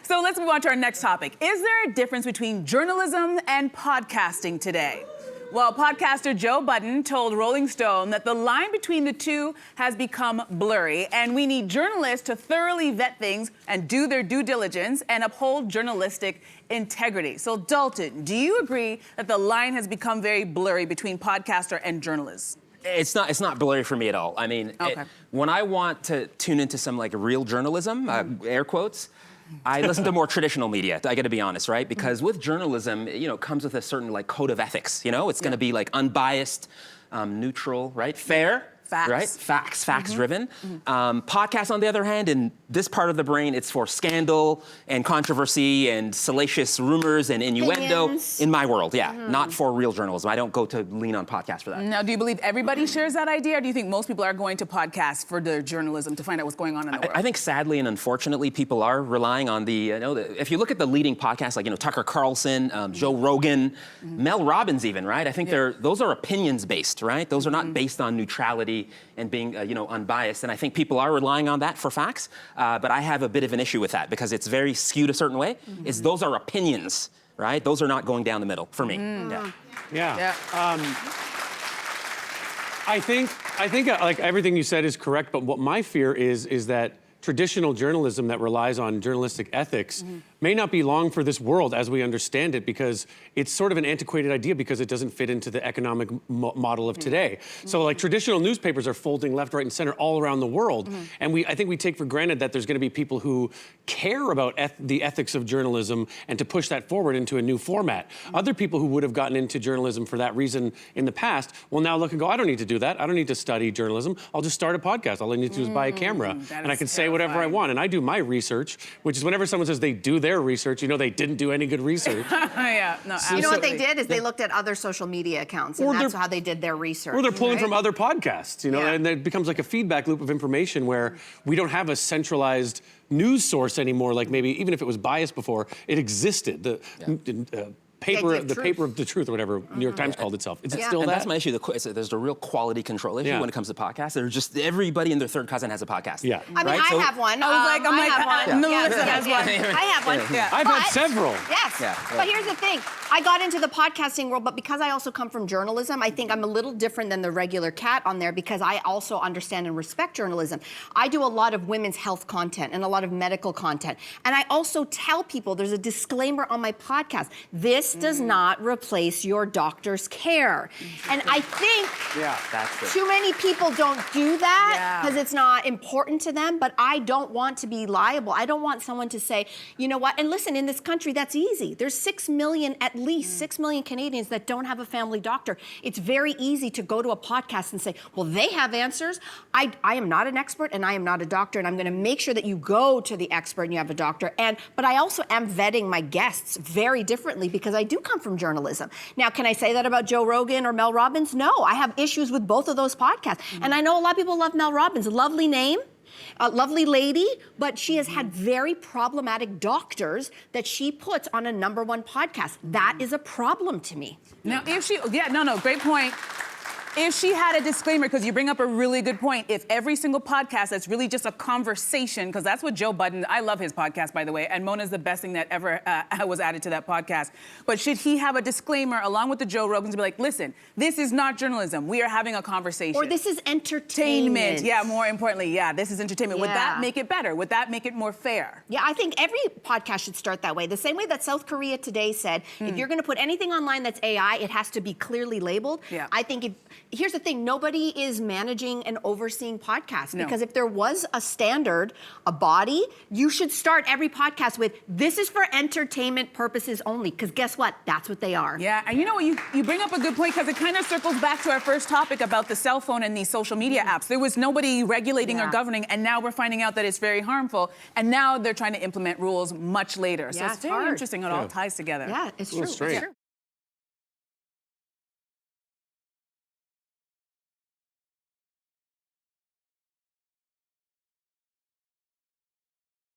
So let's move on to our next topic. Is there a difference between journalism and podcasting today? Well, podcaster Joe Budden told Rolling Stone that the line between the two has become blurry, and we need journalists to thoroughly vet things and do their due diligence and uphold journalistic integrity. So, Dalton, do you agree that the line has become very blurry between podcaster and journalist? It's not blurry for me at all. I mean, when I want to tune into some like real journalism, air quotes, I listen to more traditional media, I gotta be honest, right? Because with journalism, you know, it comes with a certain like code of ethics, you know? It's gonna be like unbiased, neutral, right? Fair. Facts. Right? Facts-driven. Podcasts, on the other hand, in this part of the brain, it's for scandal and controversy and salacious rumors and innuendo. Opinions. In my world, not for real journalism. I don't go to lean on podcasts for that. Now, do you believe everybody shares that idea, or do you think most people are going to podcasts for their journalism to find out what's going on in the world? I think sadly and unfortunately, people are relying on the, if you look at the leading podcasts like, Tucker Carlson, Joe Rogan, Mel Robbins even, right? I think those are opinions-based, right? Those are not based on neutrality and being, unbiased. And I think people are relying on that for facts. But I have a bit of an issue with that because it's very skewed a certain way. Those are opinions, right? Those are not going down the middle for me. I think like everything you said is correct. But what my fear is that traditional journalism that relies on journalistic ethics may not be long for this world as we understand it, because it's sort of an antiquated idea because it doesn't fit into the economic model of today. So like traditional newspapers are folding left, right, and center all around the world. And I think we take for granted that there's gonna be people who care about the ethics of journalism and to push that forward into a new format. Other people who would have gotten into journalism for that reason in the past will now look and go, I don't need to do that. I don't need to study journalism. I'll just start a podcast. All I need to do is buy a camera and I can say whatever I want. And I do my research, which is whenever someone says they do their research, they didn't do any good research. You know what they did is they looked at other social media accounts, and that's how they did their research. Or they're pulling from other podcasts, and it becomes like a feedback loop of information where we don't have a centralized news source anymore. Like maybe even if it was biased before, it existed. The paper of the truth or whatever New York Times called itself. Is it still that? That's my issue. There's a real quality control issue when it comes to podcasts. There's just everybody and their third cousin has a podcast. I mean, I have one. Melissa has one. I have one. I've had several. Yes. But here's the thing. I got into the podcasting world, but because I also come from journalism, I think I'm a little different than the regular cat on there because I also understand and respect journalism. I do a lot of women's health content and a lot of medical content. And I also tell people, there's a disclaimer on my podcast. This does not replace your doctor's care. And I think too many people don't do that because it's not important to them, but I don't want to be liable. I don't want someone to say, you know what, and listen, in this country, that's easy. There's 6 million, at least 6 million Canadians that don't have a family doctor. It's very easy to go to a podcast and say, well, they have answers. I am not an expert and I am not a doctor, and I'm gonna make sure that you go to the expert and you have a doctor. But I also am vetting my guests very differently because I do come from journalism. Now, can I say that about Joe Rogan or Mel Robbins? No, I have issues with both of those podcasts. And I know a lot of people love Mel Robbins, lovely name. A lovely lady, but she has had very problematic doctors that she puts on a #1 podcast. That is a problem to me. Now, if she, great point. If she had a disclaimer, because you bring up a really good point, if every single podcast that's really just a conversation, because that's what Joe Budden, I love his podcast, by the way, and Mona's the best thing that ever was added to that podcast. But should he have a disclaimer along with the Joe Rogans to be like, listen, this is not journalism. We are having a conversation. Or this is entertainment. Yeah, more importantly, this is entertainment. Would that make it better? Would that make it more fair? Yeah, I think every podcast should start that way. The same way that South Korea today said, if you're going to put anything online that's AI, it has to be clearly labeled. I think here's the thing, nobody is managing and overseeing podcasts because if there was a standard, a body, you should start every podcast with, this is for entertainment purposes only, because guess what? That's what they are. Yeah, and you know what, you bring up a good point because it kind of circles back to our first topic about the cell phone and these social media apps. There was nobody regulating or governing, and now we're finding out that it's very harmful, and now they're trying to implement rules much later. So it's very interesting, it all ties together. Yeah, it's true. It's true.